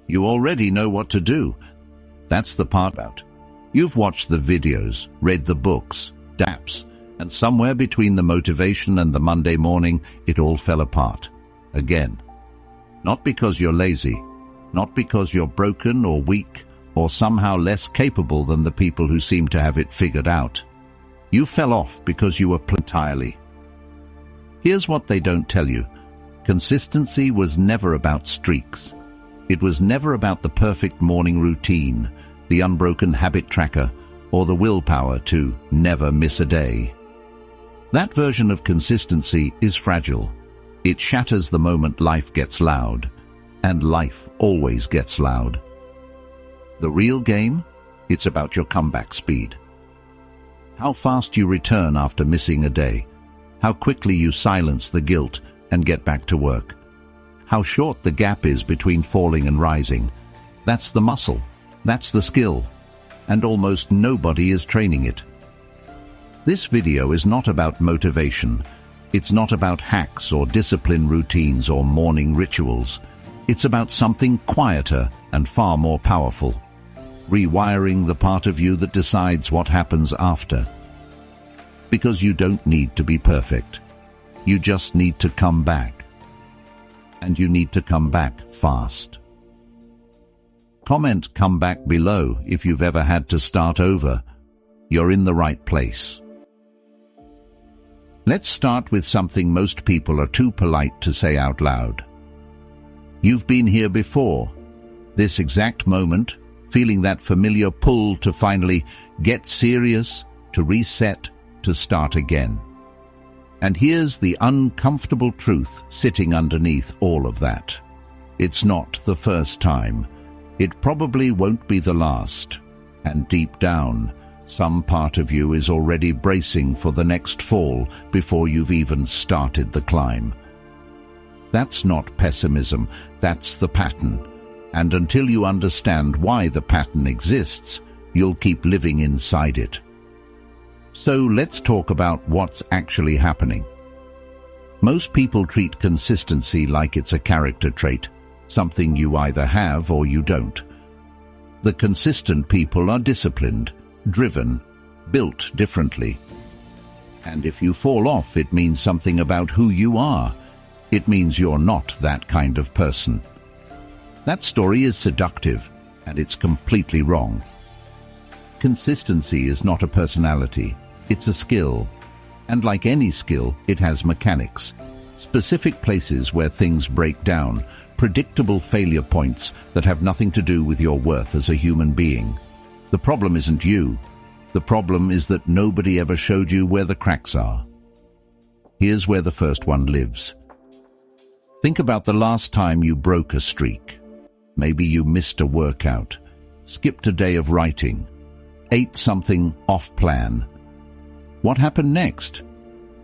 You already know what to do. That's the part about. You've watched the videos, read the books, DAPs, and somewhere between the motivation and the Monday morning, it all fell apart. Again. Not because you're lazy, not because you're broken or weak, or somehow less capable than the people who seem to have it figured out. You fell off because you were entirely. Here's what they don't tell you. Consistency was never about streaks. It was never about the perfect morning routine, the unbroken habit tracker, or the willpower to never miss a day. That version of consistency is fragile. It shatters the moment life gets loud, and life always gets loud. The real game? It's about your comeback speed. How fast you return after missing a day. How quickly you silence the guilt and get back to work. How short the gap is between falling and rising. That's the muscle. That's the skill. And almost nobody is training it. This video is not about motivation. It's not about hacks or discipline routines or morning rituals. It's about something quieter and far more powerful. Rewiring the part of you that decides what happens after. Because you don't need to be perfect. You just need to come back. And you need to come back fast. Comment "come back" below if you've ever had to start over. You're in the right place. Let's start with something most people are too polite to say out loud. You've been here before. This exact moment, feeling that familiar pull to finally get serious, to reset, to start again. And here's the uncomfortable truth sitting underneath all of that. It's not the first time. It probably won't be the last. And deep down, some part of you is already bracing for the next fall before you've even started the climb. That's not pessimism, that's the pattern. And until you understand why the pattern exists, you'll keep living inside it. So let's talk about what's actually happening. Most people treat consistency like it's a character trait, something you either have or you don't. The consistent people are disciplined, driven, built differently. And if you fall off, it means something about who you are. It means you're not that kind of person. That story is seductive, and it's completely wrong. Consistency is not a personality. It's a skill, and like any skill, it has mechanics, specific places where things break down, predictable failure points that have nothing to do with your worth as a human being. The problem isn't you. The problem is that nobody ever showed you where the cracks are. Here's where the first one lives. Think about the last time you broke a streak. Maybe you missed a workout, skipped a day of writing, ate something off plan. What happened next?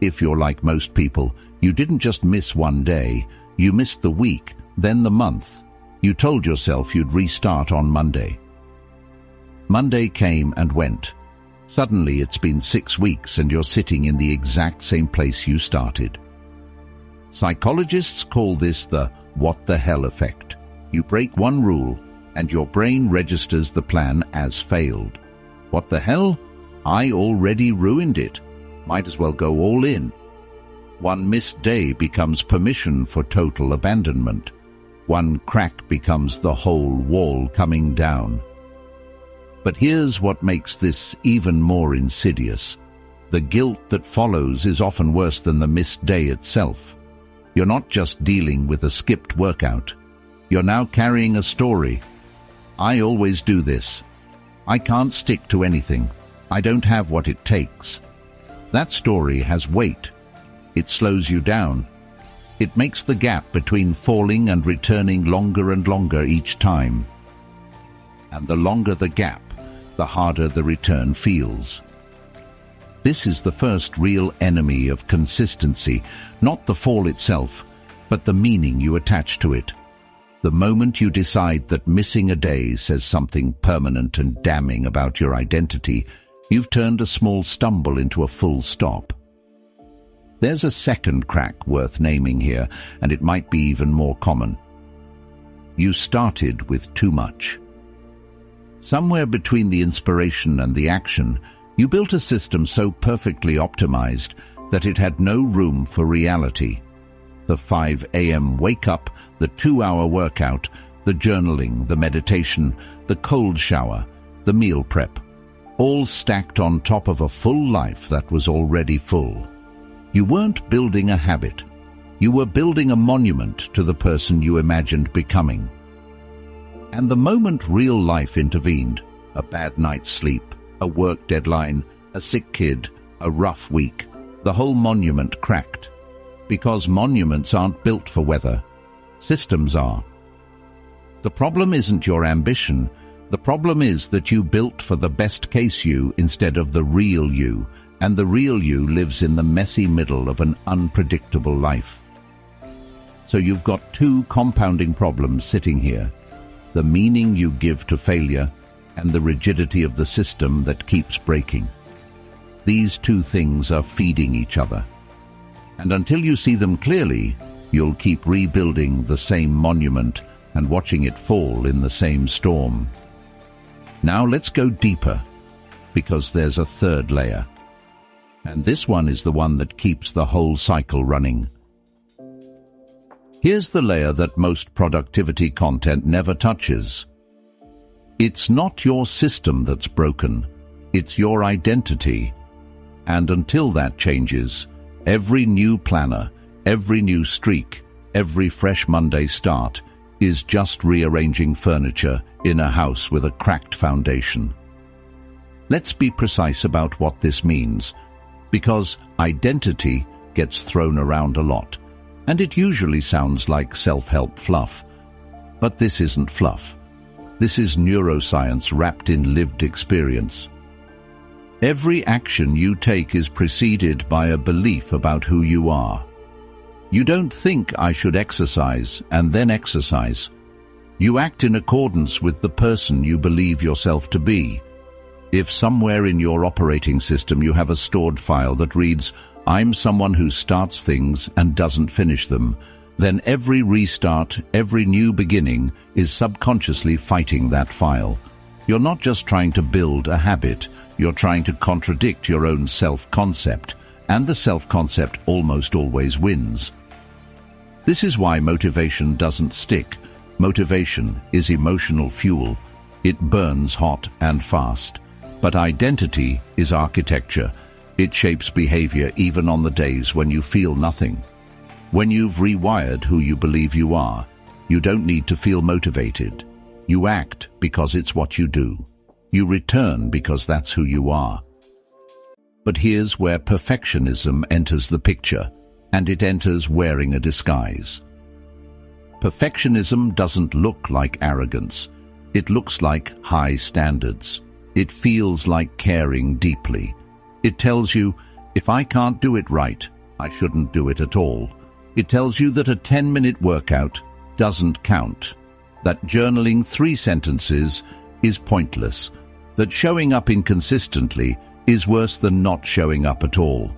If you're like most people, you didn't just miss one day, you missed the week, then the month. You told yourself you'd restart on Monday. Monday came and went. Suddenly it's been 6 weeks and you're sitting in the exact same place you started. Psychologists call this the "what the hell" effect. You break one rule and your brain registers the plan as failed. What the hell? I already ruined it. Might as well go all in. One missed day becomes permission for total abandonment. One crack becomes the whole wall coming down. But here's what makes this even more insidious. The guilt that follows is often worse than the missed day itself. You're not just dealing with a skipped workout. You're now carrying a story. I always do this. I can't stick to anything. I don't have what it takes. That story has weight. It slows you down. It makes the gap between falling and returning longer and longer each time. And the longer the gap, the harder the return feels. This is the first real enemy of consistency, not the fall itself, but the meaning you attach to it. The moment you decide that missing a day says something permanent and damning about your identity, you've turned a small stumble into a full stop. There's a second crack worth naming here, and it might be even more common. You started with too much. Somewhere between the inspiration and the action, you built a system so perfectly optimized that it had no room for reality. The 5 a.m. wake-up, the 2-hour workout, the journaling, the meditation, the cold shower, the meal prep, all stacked on top of a full life that was already full. You weren't building a habit. You were building a monument to the person you imagined becoming. And the moment real life intervened, a bad night's sleep, a work deadline, a sick kid, a rough week, the whole monument cracked. Because monuments aren't built for weather. Systems are. The problem isn't your ambition. The problem is that you built for the best case you instead of the real you, and the real you lives in the messy middle of an unpredictable life. So you've got 2 compounding problems sitting here: the meaning you give to failure and the rigidity of the system that keeps breaking. These 2 things are feeding each other. And until you see them clearly, you'll keep rebuilding the same monument and watching it fall in the same storm. Now let's go deeper, because there's a 3rd layer. And this one is the one that keeps the whole cycle running. Here's the layer that most productivity content never touches. It's not your system that's broken, it's your identity. And until that changes, every new planner, every new streak, every fresh Monday start is just rearranging furniture in a house with a cracked foundation. Let's be precise about what this means, because identity gets thrown around a lot, and it usually sounds like self-help fluff. But this isn't fluff. This is neuroscience wrapped in lived experience. Every action you take is preceded by a belief about who you are. You don't think I should exercise and then exercise. You act in accordance with the person you believe yourself to be. If somewhere in your operating system you have a stored file that reads, "I'm someone who starts things and doesn't finish them," then every restart, every new beginning is subconsciously fighting that file. You're not just trying to build a habit, you're trying to contradict your own self-concept, and the self-concept almost always wins. This is why motivation doesn't stick. Motivation is emotional fuel. It burns hot and fast. But identity is architecture. It shapes behavior even on the days when you feel nothing. When you've rewired who you believe you are, you don't need to feel motivated. You act because it's what you do. You return because that's who you are. But here's where perfectionism enters the picture, and it enters wearing a disguise. Perfectionism doesn't look like arrogance. It looks like high standards. It feels like caring deeply. It tells you, if I can't do it right, I shouldn't do it at all. It tells you that a 10-minute workout doesn't count, that journaling 3 sentences is pointless, that showing up inconsistently is worse than not showing up at all.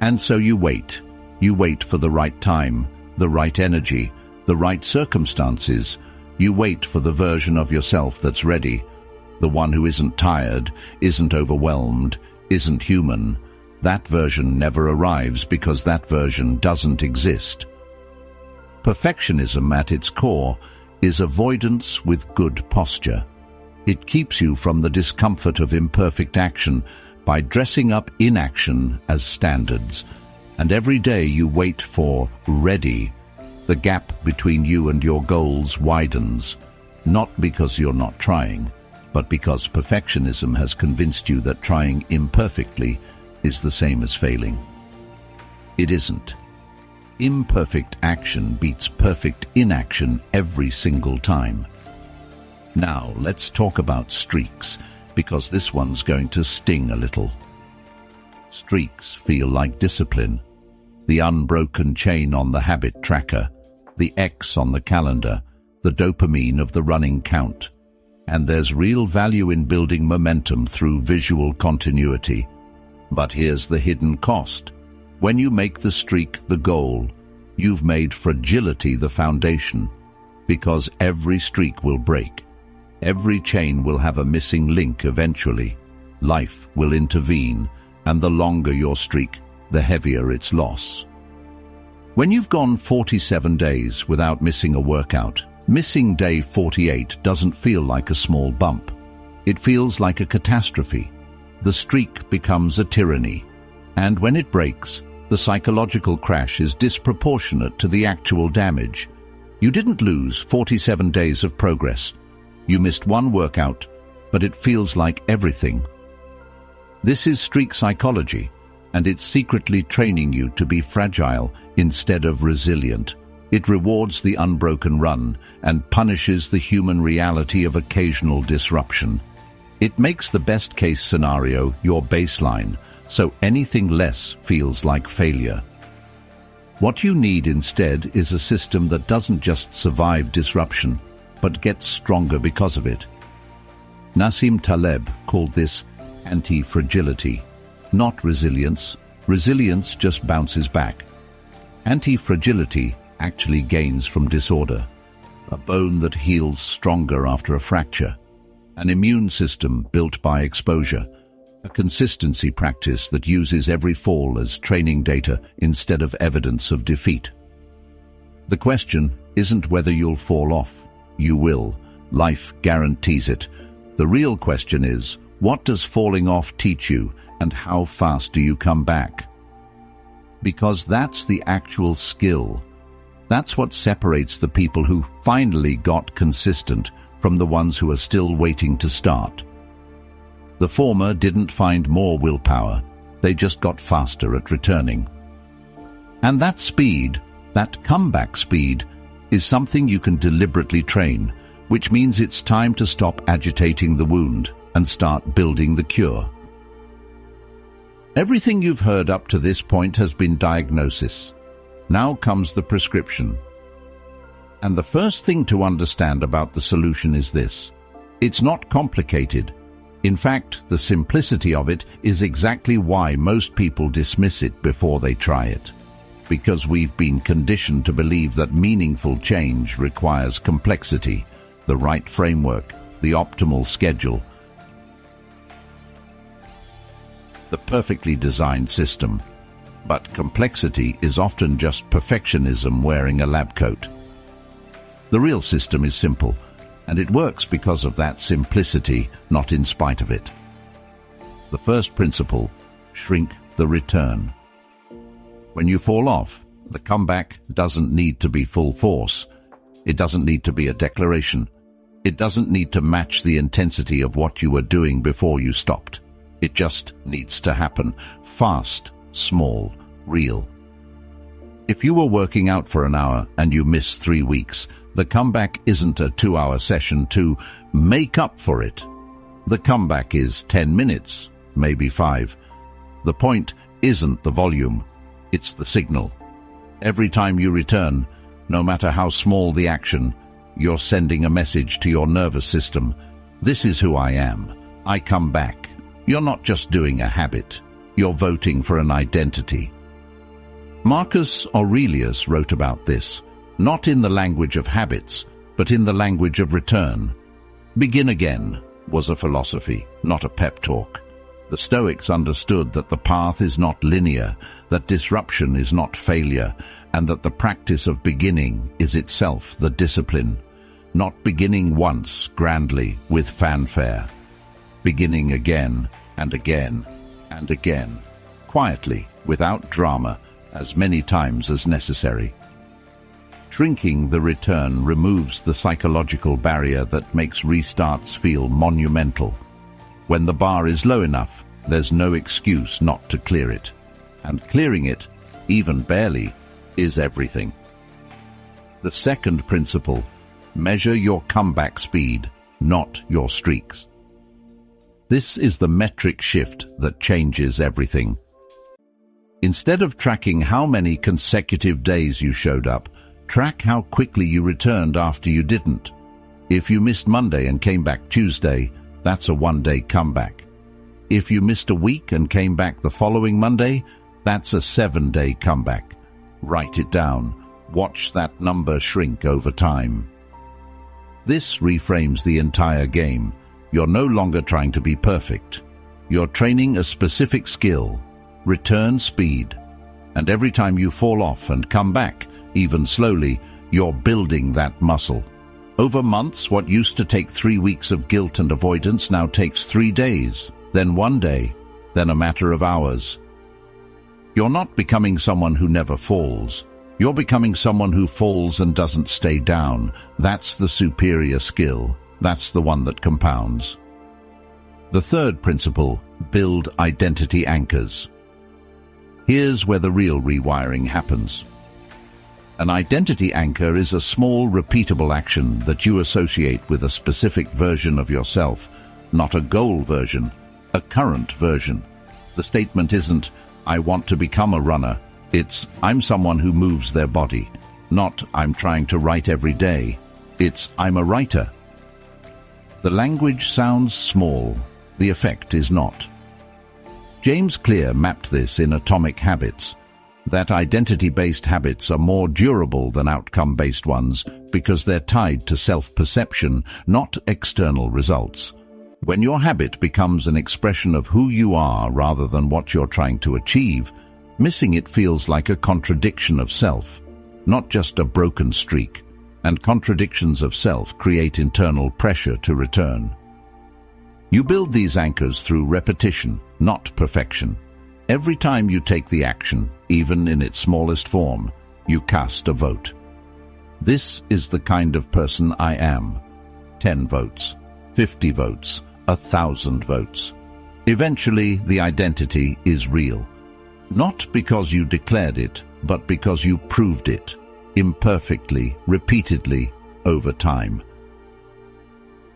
And so you wait. You wait for the right time, the right energy, the right circumstances. You wait for the version of yourself that's ready, the one who isn't tired, isn't overwhelmed, isn't human. That version never arrives because that version doesn't exist. Perfectionism at its core is avoidance with good posture. It keeps you from the discomfort of imperfect action by dressing up inaction as standards. And every day you wait for ready, the gap between you and your goals widens, not because you're not trying, but because perfectionism has convinced you that trying imperfectly is the same as failing. It isn't. Imperfect action beats perfect inaction every single time. Now, let's talk about streaks, because this one's going to sting a little. Streaks feel like discipline. The unbroken chain on the habit tracker, the X on the calendar, the dopamine of the running count. And there's real value in building momentum through visual continuity. But here's the hidden cost. When you make the streak the goal, you've made fragility the foundation. Because every streak will break. Every chain will have a missing link eventually. Life will intervene, and the longer your streak, the heavier its loss. When you've gone 47 days without missing a workout, missing day 48 doesn't feel like a small bump. It feels like a catastrophe. The streak becomes a tyranny, and when it breaks, the psychological crash is disproportionate to the actual damage. You didn't lose 47 days of progress. You missed one workout, but it feels like everything. This is streak psychology, and it's secretly training you to be fragile instead of resilient. It rewards the unbroken run and punishes the human reality of occasional disruption. It makes the best-case scenario your baseline, so anything less feels like failure. What you need instead is a system that doesn't just survive disruption, but gets stronger because of it. Nassim Taleb called this anti-fragility, not resilience. Resilience just bounces back. Anti-fragility actually gains from disorder, a bone that heals stronger after a fracture, an immune system built by exposure, a consistency practice that uses every fall as training data instead of evidence of defeat. The question isn't whether you'll fall off. You will. Life guarantees it. The real question is, what does falling off teach you, and how fast do you come back? Because that's the actual skill. That's what separates the people who finally got consistent from the ones who are still waiting to start. The former didn't find more willpower, they just got faster at returning. And that speed, that comeback speed, is something you can deliberately train, which means it's time to stop agitating the wound and start building the cure. Everything you've heard up to this point has been diagnosis. Now comes the prescription. And the first thing to understand about the solution is this: it's not complicated. In fact, the simplicity of it is exactly why most people dismiss it before they try it. Because we've been conditioned to believe that meaningful change requires complexity, the right framework, the optimal schedule, the perfectly designed system. But complexity is often just perfectionism wearing a lab coat. The real system is simple, and it works because of that simplicity, not in spite of it. The first principle: shrink the return. When you fall off, the comeback doesn't need to be full force. It doesn't need to be a declaration. It doesn't need to match the intensity of what you were doing before you stopped. It just needs to happen. Fast, small, real. If you were working out for an hour and you miss 3 weeks, the comeback isn't a 2-hour session to make up for it. The comeback is 10 minutes, maybe 5. The point isn't the volume, it's the signal. Every time you return, no matter how small the action, you're sending a message to your nervous system. This is who I am. I come back. You're not just doing a habit. You're voting for an identity. Marcus Aurelius wrote about this, not in the language of habits, but in the language of return. Begin again was a philosophy, not a pep talk. The Stoics understood that the path is not linear, that disruption is not failure, and that the practice of beginning is itself the discipline. Not beginning once grandly with fanfare. Beginning again and again and again, quietly, without drama, as many times as necessary. Shrinking the return removes the psychological barrier that makes restarts feel monumental. When the bar is low enough, there's no excuse not to clear it. And clearing it, even barely, is everything. The second principle: measure your comeback speed, not your streaks. This is the metric shift that changes everything. Instead of tracking how many consecutive days you showed up, track how quickly you returned after you didn't. If you missed Monday and came back Tuesday, that's a one-day comeback. If you missed a week and came back the following Monday, that's a 7-day comeback. Write it down. Watch that number shrink over time. This reframes the entire game. You're no longer trying to be perfect. You're training a specific skill, return speed. And every time you fall off and come back, even slowly, you're building that muscle. Over months, what used to take 3 weeks of guilt and avoidance now takes 3 days, then 1 day, then a matter of hours. You're not becoming someone who never falls. You're becoming someone who falls and doesn't stay down. That's the superior skill. That's the one that compounds. The third principle, build identity anchors. Here's where the real rewiring happens. An identity anchor is a small, repeatable action that you associate with a specific version of yourself, not a goal version, a current version. The statement isn't, I want to become a runner. It's, I'm someone who moves their body. Not, I'm trying to write every day. It's, I'm a writer. The language sounds small. The effect is not. James Clear mapped this in Atomic Habits, that identity-based habits are more durable than outcome-based ones because they're tied to self-perception, not external results. When your habit becomes an expression of who you are rather than what you're trying to achieve, missing it feels like a contradiction of self, not just a broken streak, and contradictions of self create internal pressure to return. You build these anchors through repetition, not perfection. Every time you take the action, even in its smallest form, you cast a vote. This is the kind of person I am. 10 votes, 50 votes, 1,000 votes. Eventually, the identity is real. Not because you declared it, but because you proved it, imperfectly, repeatedly, over time.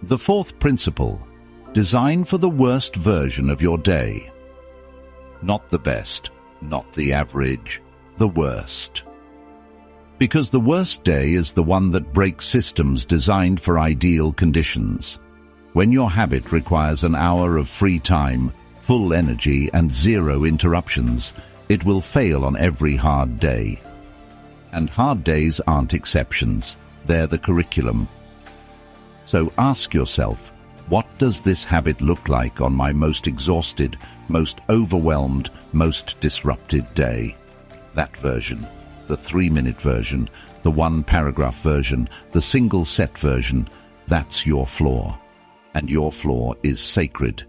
The fourth principle, design for the worst version of your day. Not the best, not the average, the worst. Because the worst day is the one that breaks systems designed for ideal conditions. When your habit requires an hour of free time, full energy and 0 interruptions, it will fail on every hard day. And hard days aren't exceptions, they're the curriculum. So ask yourself, what does this habit look like on my most exhausted, most overwhelmed, most disrupted day? That version, the 3-minute version, the 1-paragraph version, the single set version, that's your floor. And your floor is sacred.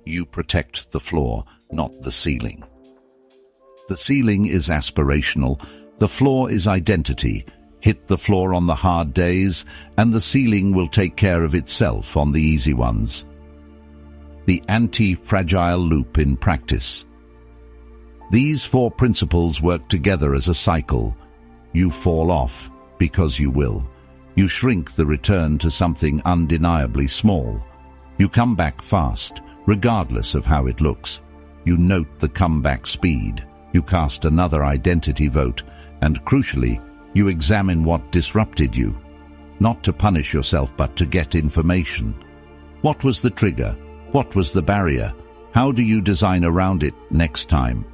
You protect the floor, not the ceiling. The ceiling is aspirational, the floor is identity. Hit the floor on the hard days, and the ceiling will take care of itself on the easy ones. The anti-fragile loop in practice. These 4 principles work together as a cycle. You fall off, because you will. You shrink the return to something undeniably small. You come back fast, regardless of how it looks. You note the comeback speed. You cast another identity vote, and crucially, you examine what disrupted you, not to punish yourself but to get information. What was the trigger? What was the barrier? How do you design around it next time?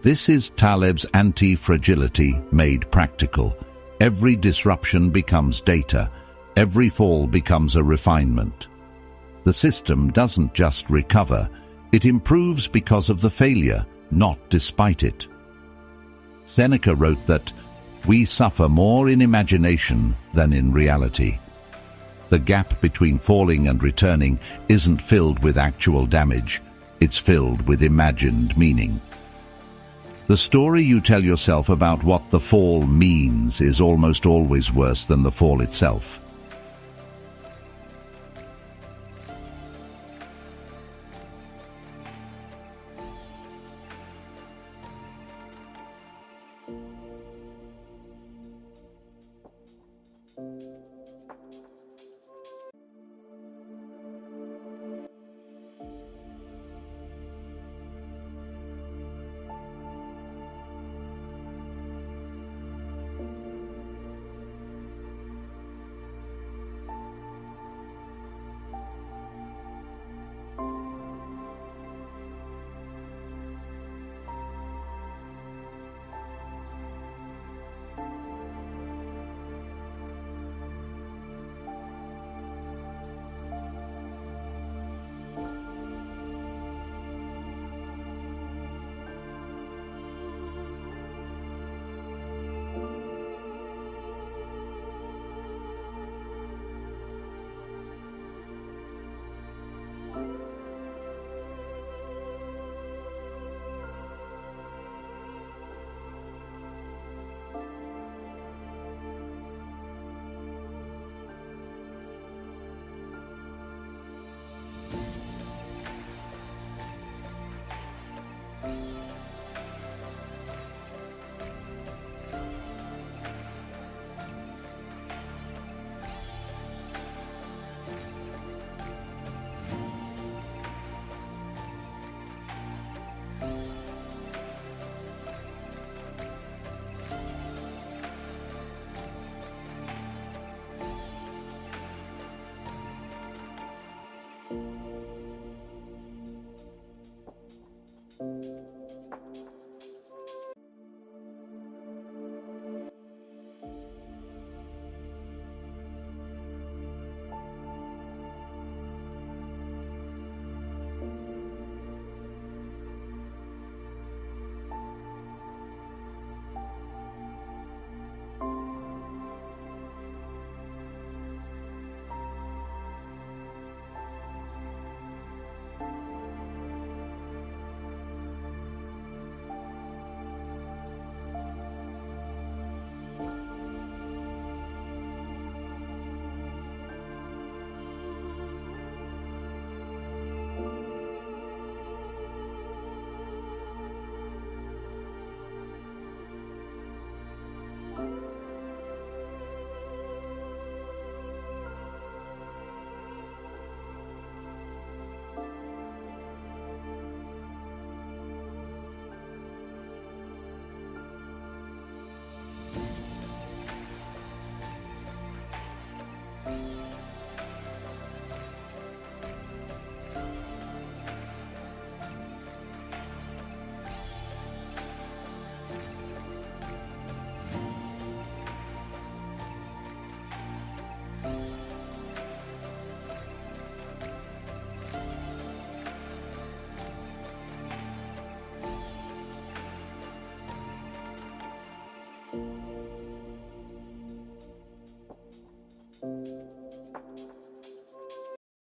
This is Taleb's anti-fragility made practical. Every disruption becomes data. Every fall becomes a refinement. The system doesn't just recover. It improves because of the failure, not despite it. Seneca wrote that we suffer more in imagination than in reality. The gap between falling and returning isn't filled with actual damage, it's filled with imagined meaning. The story you tell yourself about what the fall means is almost always worse than the fall itself.